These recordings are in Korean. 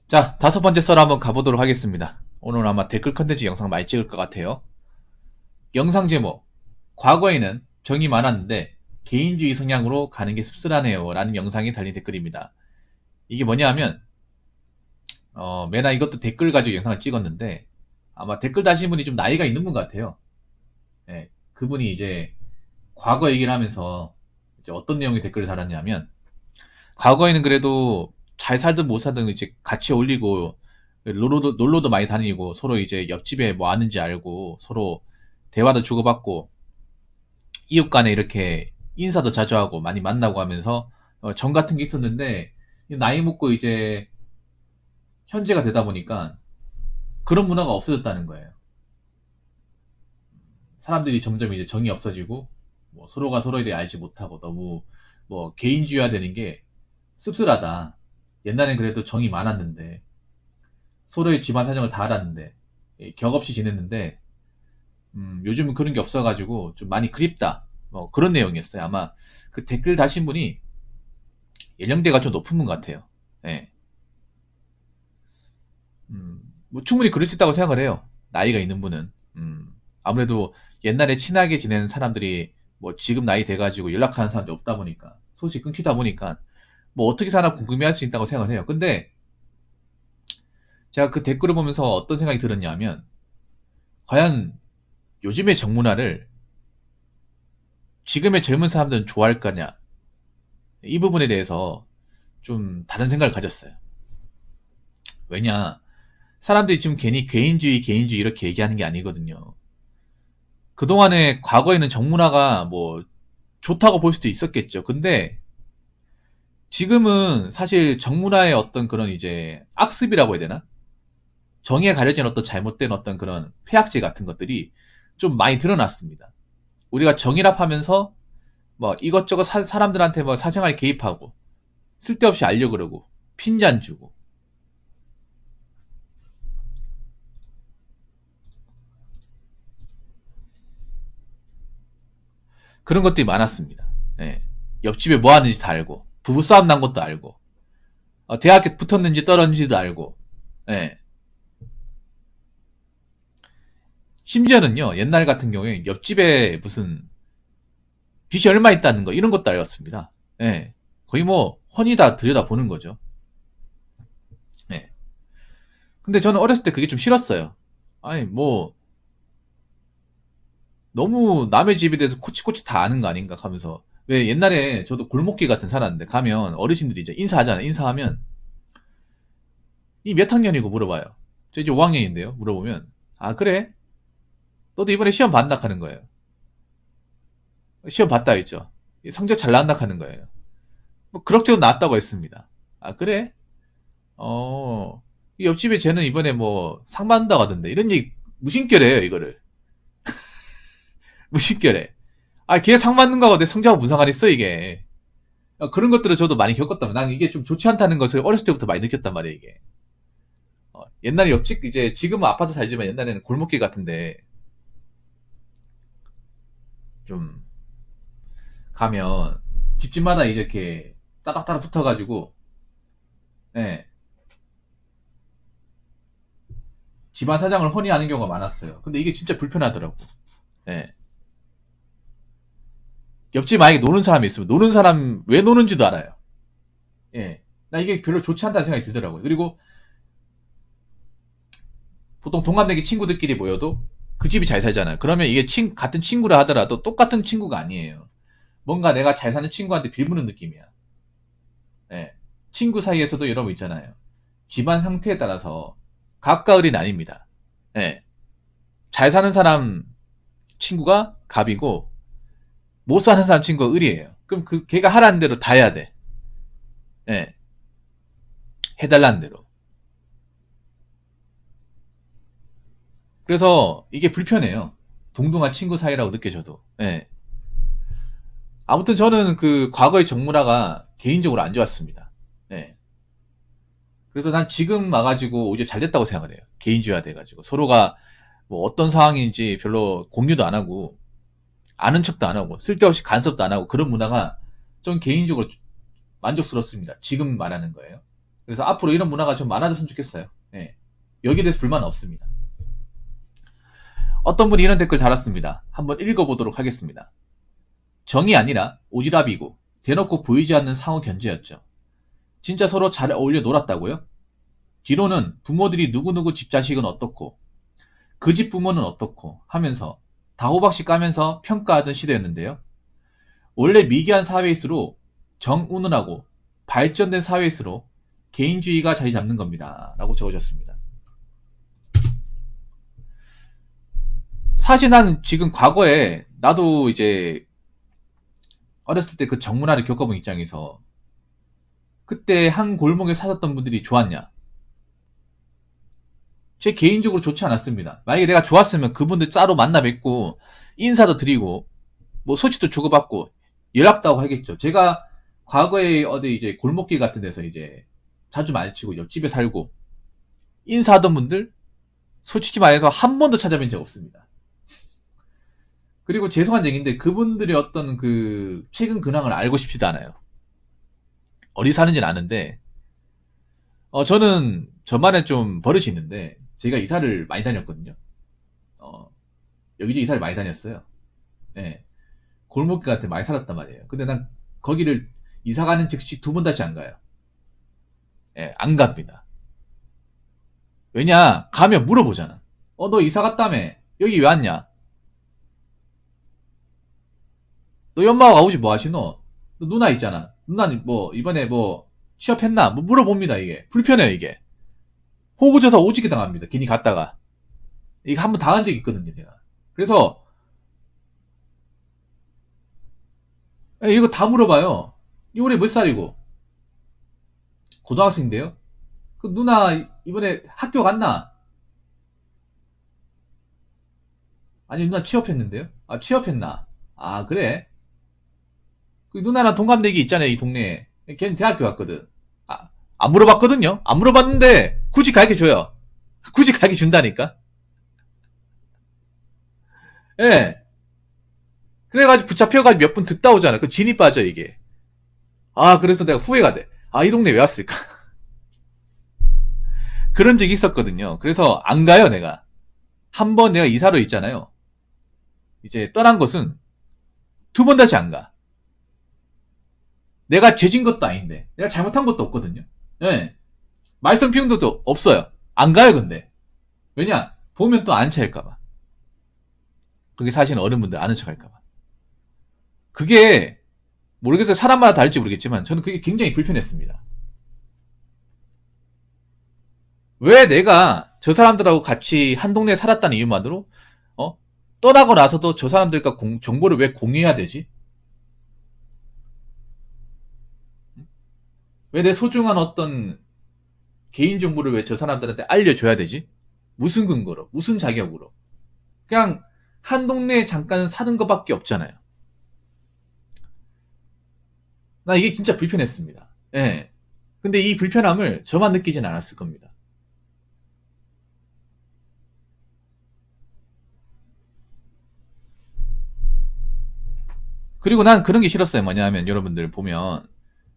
자, 다섯 번째 썰 한번 가보도록 하겠습니다. 오늘 아마 댓글 컨텐츠 영상 많이 찍을 것 같아요. 영상 제목, 과거에는 정이 많았는데 개인주의 성향으로 가는 게 씁쓸하네요 라는 영상에 달린 댓글입니다. 이게 뭐냐 하면 메나 이것도 댓글 가지고 영상을 찍었는데 아마 댓글 다신 분이 좀 나이가 있는 분 같아요. 예, 그분이 이제 과거 얘기를 하면서 이제 어떤 내용의 댓글을 달았냐면, 과거에는 그래도 잘 살든 못 살든 이제 같이 어울리고 놀러도 많이 다니고 서로 이제 옆집에 뭐 아는지 알고 서로 대화도 주고받고 이웃 간에 이렇게 인사도 자주 하고 많이 만나고 하면서 정 같은 게 있었는데, 나이 먹고 이제 현재가 되다 보니까 그런 문화가 없어졌다는 거예요. 사람들이 점점 이제 정이 없어지고 뭐 서로가 서로에 대해 알지 못하고 너무 뭐 개인주의화 되는 게 씁쓸하다. 옛날엔 그래도 정이 많았는데 서로의 집안 사정을 다 알았는데 격없이 지냈는데 요즘은 그런 게 없어가지고 좀 많이 그립다. 뭐 그런 내용이었어요. 아마 그 댓글 다신 분이 연령대가 좀 높은 분 같아요. 예. 뭐 충분히 그럴 수 있다고 생각을 해요. 나이가 있는 분은. 아무래도 옛날에 친하게 지내는 사람들이 뭐 지금 나이 돼가지고 연락하는 사람이 없다 보니까 소식 끊기다 보니까 뭐 어떻게 사나 궁금해할 수 있다고 생각을 해요. 근데 제가 그 댓글을 보면서 어떤 생각이 들었냐면, 과연 요즘의 정문화를 지금의 젊은 사람들은 좋아할 거냐, 이 부분에 대해서 좀 다른 생각을 가졌어요. 왜냐, 사람들이 지금 괜히 개인주의 이렇게 얘기하는 게 아니거든요. 그동안에 과거에는 정문화가 뭐 좋다고 볼 수도 있었겠죠. 근데 지금은 사실 정문화의 어떤 그런 이제 악습이라고 해야 되나? 정의에 가려진 어떤 잘못된 어떤 그런 폐악질 같은 것들이 좀 많이 드러났습니다. 우리가 정의랍 하면서 뭐 이것저것 사람들한테 뭐 사생활 개입하고 쓸데없이 알려 그러고 핀잔 주고 그런 것들이 많았습니다. 예. 옆집에 뭐 하는지 다 알고 부부싸움 난 것도 알고 대학교 붙었는지 떨어졌는지도 알고. 예. 심지어는요, 옛날 같은 경우에 옆집에 무슨 빚이 얼마 있다는 거 이런 것도 알았습니다. 예. 거의 뭐 훤히 다 들여다보는 거죠. 예. 근데 저는 어렸을 때 그게 좀 싫었어요. 아니 뭐 너무 남의 집에 대해서 코치코치 다 아는 거 아닌가 하면서. 왜 옛날에 저도 골목길 같은 살았는데 가면 어르신들이 이제 인사하잖아요. 인사하면 이 몇 학년이고 물어봐요. 저 이제 5학년인데요. 물어보면 아 그래? 너도 이번에 시험 봤나 하는 거예요. 시험 봤다 했죠. 성적 잘 나왔나 하는 거예요. 뭐 그럭저럭 나왔다고 했습니다. 아 그래? 이 옆집에 쟤는 이번에 뭐 상 받는다고 하던데 이런 얘기 무심결해요 이거를. 무심결해. 아 걔 상 받는 거하고 내 성적하고 무슨 상관 있어 이게. 그런 것들을 저도 많이 겪었다면 나는 이게 좀 좋지 않다는 것을 어렸을 때부터 많이 느꼈단 말이에요 이게. 옛날에 옆집 이제 지금은 아파트 살지만 옛날에는 골목길 같은데 좀 가면 집집마다 이렇게 따닥따닥 붙어가지고 예, 집안 사장을 훤히 아는 경우가 많았어요. 근데 이게 진짜 불편하더라고. 예. 옆집 만약에 노는 사람이 있으면 노는 사람 왜 노는지도 알아요. 예. 나 이게 별로 좋지 않다는 생각이 들더라고요. 그리고 보통 동갑내기 친구들끼리 모여도 그 집이 잘 살잖아요. 그러면 이게 같은 친구라 하더라도 똑같은 친구가 아니에요. 뭔가 내가 잘 사는 친구한테 빌무는 느낌이야. 예. 친구 사이에서도 여러분 있잖아요. 집안 상태에 따라서 갑과 을이 나뉩니다. 예. 잘 사는 사람 친구가 갑이고 못 사는 사람 친구가 을이에요. 그럼 걔가 하라는 대로 다 해야 돼. 예. 해달라는 대로. 그래서 이게 불편해요. 동등한 친구 사이라고 느껴져도. 예. 아무튼 저는 그 과거의 정문화가 개인적으로 안 좋았습니다. 예. 그래서 난 지금 와가지고 오히려 잘 됐다고 생각을 해요. 개인주의화 돼가지고. 서로가 뭐 어떤 상황인지 별로 공유도 안 하고, 아는 척도 안 하고, 쓸데없이 간섭도 안 하고, 그런 문화가 좀 개인적으로 만족스럽습니다. 지금 말하는 거예요. 그래서 앞으로 이런 문화가 좀 많아졌으면 좋겠어요. 예. 여기에 대해서 불만은 없습니다. 어떤 분이 이런 댓글 달았습니다. 한번 읽어보도록 하겠습니다. 정이 아니라 오지랖이고 대놓고 보이지 않는 상호 견제였죠. 진짜 서로 잘 어울려 놀았다고요? 뒤로는 부모들이 누구누구 집 자식은 어떻고 그 집 부모는 어떻고 하면서 다호박씨 까면서 평가하던 시대였는데요. 원래 미개한 사회일수록 정운운하고 발전된 사회일수록 개인주의가 자리 잡는 겁니다. 라고 적어졌습니다. 사실 나는 지금 과거에 나도 이제 어렸을 때 그 정문화를 겪어본 입장에서 그때 한 골목에 사셨던 분들이 좋았냐? 제 개인적으로 좋지 않았습니다. 만약에 내가 좋았으면 그분들 따로 만나 뵙고 인사도 드리고 뭐 소식도 주고받고 연락도 하고 하겠죠. 제가 과거에 어디 이제 골목길 같은 데서 이제 자주 마주치고 옆집에 살고 인사하던 분들 솔직히 말해서 한 번도 찾아뵌 적 없습니다. 그리고 죄송한 얘기인데 그분들의 어떤 그 최근 근황을 알고 싶지도 않아요. 어디 사는지는 아는데 저는 저만의 좀 버릇이 있는데 제가 이사를 많이 다녔거든요. 여기저기 이사를 많이 다녔어요. 예. 골목길 같은 데 많이 살았단 말이에요. 근데 난 거기를 이사 가는 즉시 두 번 다시 안 가요. 예, 안 갑니다. 왜냐? 가면 물어보잖아. 너 이사 갔다며? 여기 왜 왔냐? 너 엄마가 오지 뭐 하시노? 너 누나 있잖아. 누나는 뭐 이번에 뭐 취업했나? 뭐 물어봅니다 이게. 불편해요 이게. 호구조사 오지게 당합니다. 괜히 갔다가. 이거 한번 당한 적이 있거든요 내가. 그래서 이거 다 물어봐요. 이 올해 몇 살이고? 고등학생인데요? 그 누나 이번에 학교 갔나? 아니 누나 취업했는데요? 아 취업했나? 아 그래? 그 누나랑 동갑내기 있잖아요 이 동네에. 걔는 대학교 갔거든. 안 물어봤거든요. 안 물어봤는데 굳이 가르쳐줘요. 굳이 가르쳐준다니까. 예. 그래가지고 붙잡혀가지고 몇 분 듣다 오잖아. 그 진이 빠져 이게. 그래서 내가 후회가 돼. 이 동네 왜 왔을까? 그런 적이 있었거든요. 그래서 안 가요 내가. 한 번 내가 이사로 있잖아요. 이제 떠난 곳은 두 번 다시 안 가. 내가 죄진 것도 아닌데 내가 잘못한 것도 없거든요. 예. 말썽 피운 것도 없어요. 안 가요 근데. 왜냐? 보면 또 안 차일까봐. 그게 사실은 어른분들 아는 척할까봐. 그게 모르겠어요. 사람마다 다를지 모르겠지만 저는 그게 굉장히 불편했습니다. 왜 내가 저 사람들하고 같이 한 동네에 살았다는 이유만으로 떠나고 나서도 저 사람들과 정보를 왜 공유해야 되지? 왜 내 소중한 어떤 개인정보를 왜 저 사람들한테 알려줘야 되지? 무슨 근거로? 무슨 자격으로? 그냥 한 동네에 잠깐 사는 것밖에 없잖아요. 나 이게 진짜 불편했습니다. 예. 근데 이 불편함을 저만 느끼진 않았을 겁니다. 그리고 난 그런 게 싫었어요. 뭐냐면 여러분들 보면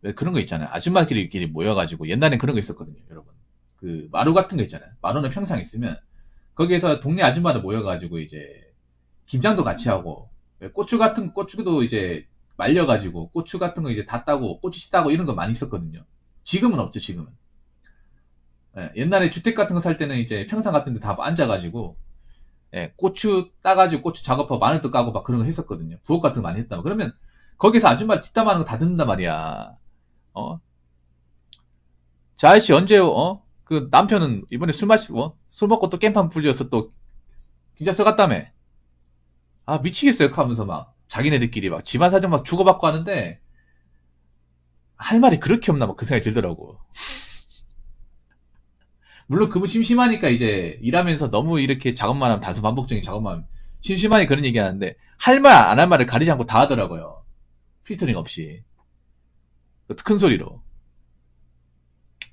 왜 그런 거 있잖아요. 아줌마끼리 모여가지고 옛날엔 그런 거 있었거든요. 여러분. 그 마루 같은 거 있잖아요. 마루는 평상 있으면 거기에서 동네 아줌마들 모여가지고 이제 김장도 같이 하고 고추도 이제 말려가지고 고추 같은 거 이제 다 따고 고추 씨 따고 이런 거 많이 있었거든요. 지금은 없죠. 지금은. 예, 옛날에 주택 같은 거 살 때는 이제 평상 같은 데 다 앉아가지고 고추 따가지고 고추 작업하고 마늘도 까고 막 그런 거 했었거든요. 부엌 같은 거 많이 했다. 그러면 거기서 아줌마 뒷담하는 거 다 듣는단 말이야. 저 아저씨 언제 그 남편은 이번에 술 먹고 또 깽판 불려서 또 긴자 써갔다며. 미치겠어요 하면서 막 자기네들끼리 막 집안 사정 막 주고받고 하는데 할 말이 그렇게 없나 막 그 생각이 들더라고. 물론 그분 심심하니까 이제 일하면서 너무 이렇게 작업만 하면 다소 반복적인 작업만 하면 심심하니 그런 얘기 하는데 할 말 안 할 말을 가리지 않고 다 하더라고요. 필터링 없이 큰 소리로.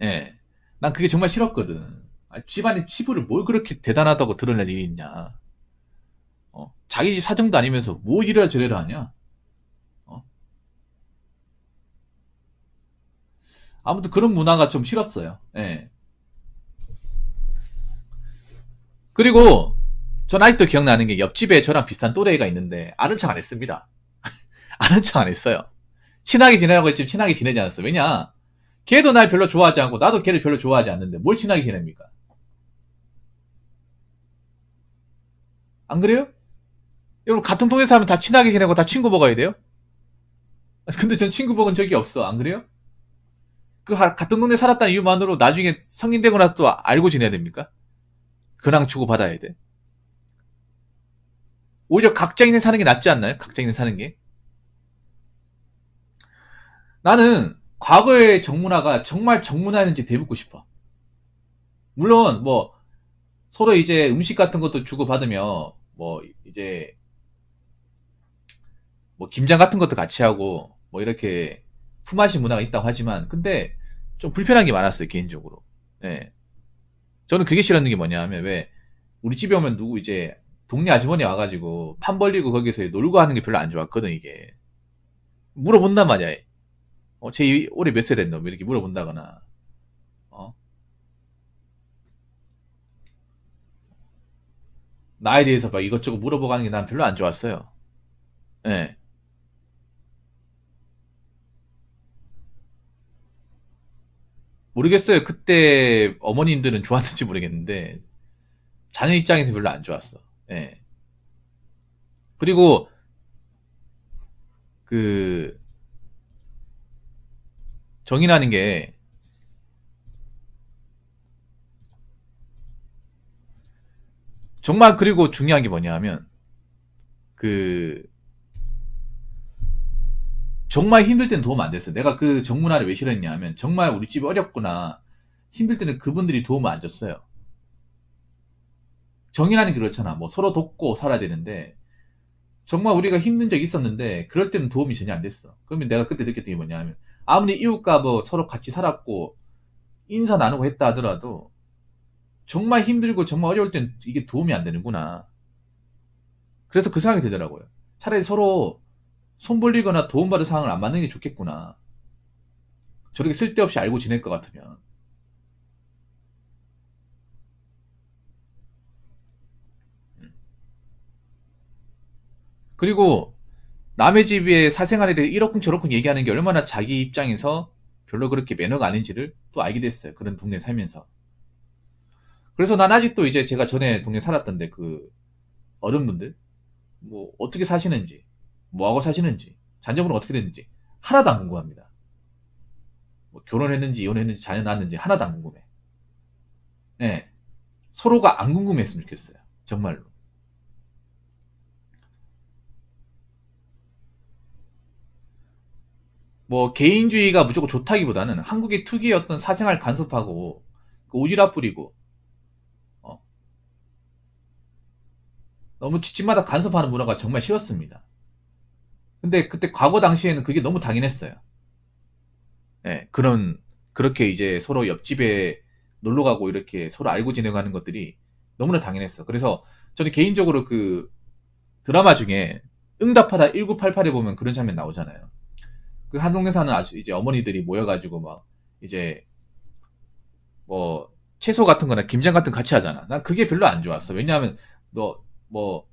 예. 난 그게 정말 싫었거든. 집안에 치부를 뭘 그렇게 대단하다고 드러낼 일이 있냐. 자기 집 사정도 아니면서 뭐 이래라 저래라 하냐. 아무튼 그런 문화가 좀 싫었어요. 예. 그리고 전 아직도 기억나는 게 옆집에 저랑 비슷한 또래가 있는데 아는 척 안 했습니다. 아는 척 안 했어요. 친하게 지내라고 했지만 친하게 지내지 않았어. 왜냐? 걔도 날 별로 좋아하지 않고 나도 걔를 별로 좋아하지 않는데 뭘 친하게 지냅니까? 안 그래요? 여러분 같은 동네 사람은 다 친하게 지내고 다 친구 먹어야 돼요? 근데 전 친구 먹은 적이 없어. 안 그래요? 같은 동네 살았다는 이유만으로 나중에 성인 되고 나서 또 알고 지내야 됩니까? 근황 주고 받아야 돼. 오히려 각자 인생 사는 게 낫지 않나요? 각자 인생 사는 게. 나는 과거의 정문화가 정말 정문화였는지 되묻고 싶어. 물론 뭐 서로 이제 음식 같은 것도 주고 받으며 뭐 이제 뭐 김장 같은 것도 같이 하고 뭐 이렇게 품앗이 문화가 있다고 하지만 근데 좀 불편한 게 많았어요 개인적으로. 예. 저는 그게 싫었는 게 뭐냐 하면 왜 우리 집에 오면 누구 이제 동네 아주머니 와가지고 판 벌리고 거기서 놀고 하는 게 별로 안 좋았거든 이게. 물어본단 말이야. 제 올해 몇 세 됐노? 뭐 이렇게 물어본다거나. 어? 나에 대해서 막 이것저것 물어보고 하는 게 난 별로 안 좋았어요. 예. 모르겠어요. 그때 어머님들은 좋았는지 모르겠는데 자녀 입장에서 별로 안 좋았어. 예. 그리고 그 정의라는 게 정말 그리고 중요한 게 뭐냐 하면 그 정말 힘들 때는 도움 안 됐어. 내가 그 정문화를 왜 싫어했냐 하면 정말 우리 집이 어렵거나 힘들 때는 그분들이 도움을 안 줬어요. 정의라는 게 그렇잖아. 뭐 서로 돕고 살아야 되는데 정말 우리가 힘든 적이 있었는데 그럴 때는 도움이 전혀 안 됐어. 그러면 내가 그때 느꼈던 게 뭐냐 하면 아무리 이웃과 뭐 서로 같이 살았고 인사 나누고 했다 하더라도 정말 힘들고 정말 어려울 땐 이게 도움이 안 되는구나. 그래서 그 생각이 들더라고요. 차라리 서로 손 벌리거나 도움받을 상황을 안 만드는 게 좋겠구나. 저렇게 쓸데없이 알고 지낼 것 같으면. 그리고 남의 집에 사생활에 대해 이러쿵저러쿵 얘기하는 게 얼마나 자기 입장에서 별로 그렇게 매너가 아닌지를 또 알게 됐어요. 그런 동네 살면서. 그래서 난 아직도 이제 제가 전에 동네 살았던데 그 어른분들 뭐 어떻게 사시는지 뭐하고 사시는지 자녀분은 어떻게 됐는지 하나도 안 궁금합니다. 뭐 결혼했는지 이혼했는지 자녀 낳았는지 하나도 안 궁금해. 예. 서로가 안 궁금했으면 좋겠어요. 정말로. 뭐 개인주의가 무조건 좋다기보다는 한국의 특유의 어떤 사생활 간섭하고 그 오지랖 부리고 어, 너무 집집마다 간섭하는 문화가 정말 싫었습니다. 근데 그때 과거 당시에는 그게 너무 당연했어요. 예, 그렇게 이제 서로 옆집에 놀러 가고 이렇게 서로 알고 지내고 하는 것들이 너무나 당연했어. 그래서 저는 개인적으로 그 드라마 중에 응답하다 1988에 보면 그런 장면 나오잖아요. 그 한동네 사는 아주 이제 어머니들이 모여가지고 막 이제 뭐 채소 같은 거나 김장 같은 거 같이 하잖아. 난 그게 별로 안 좋았어. 왜냐하면 너 뭐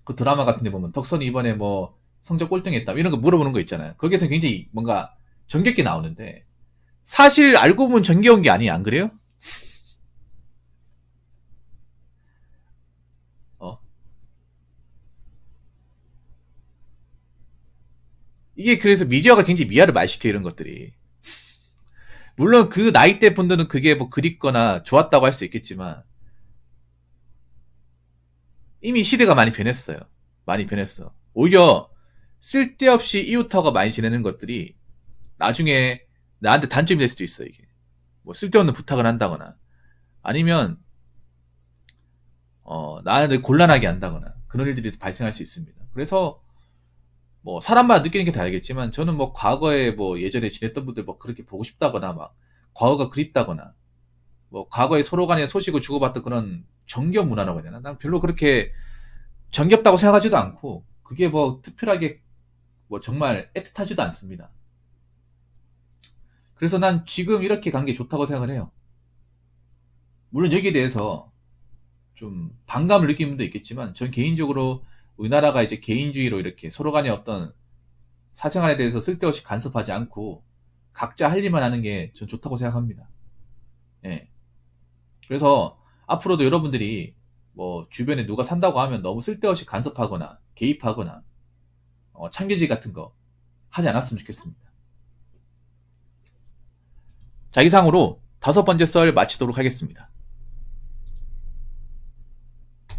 그 드라마 같은 데 보면 덕선이 이번에 뭐 성적 꼴등했다 이런 거 물어보는 거 있잖아요. 거기에서 굉장히 뭔가 정겹게 나오는데 사실 알고 보면 정겨운 게 아니야. 안 그래요? 어. 이게 그래서 미디어가 굉장히 미아를 말시켜 이런 것들이. 물론 그 나이대 분들은 그게 뭐 그립거나 좋았다고 할 수 있겠지만 이미 시대가 많이 변했어요. 많이 변했어. 오히려 쓸데없이 이웃하고 많이 지내는 것들이 나중에 나한테 단점이 될 수도 있어, 이게. 뭐 쓸데없는 부탁을 한다거나 아니면 나를 곤란하게 한다거나 그런 일들이 발생할 수 있습니다. 그래서 뭐 사람마다 느끼는 게 다르겠지만 저는 뭐 과거에 뭐 예전에 지냈던 분들 뭐 그렇게 보고 싶다거나 막 과거가 그립다거나 뭐 과거에 서로 간에 소식을 주고받던 그런 정겹 문화라고 해야 되나? 난 별로 그렇게 정겹다고 생각하지도 않고 그게 뭐 특별하게 뭐 정말 애틋하지도 않습니다. 그래서 난 지금 이렇게 간 게 좋다고 생각을 해요. 물론 여기에 대해서 좀 반감을 느끼는 분도 있겠지만, 전 개인적으로 우리나라가 이제 개인주의로 이렇게 서로 간의 어떤 사생활에 대해서 쓸데없이 간섭하지 않고 각자 할 일만 하는 게 전 좋다고 생각합니다. 예. 그래서 앞으로도 여러분들이 뭐 주변에 누가 산다고 하면 너무 쓸데없이 간섭하거나 개입하거나 참교지 같은 거 하지 않았으면 좋겠습니다. 자, 이상으로 5번째 썰 마치도록 하겠습니다.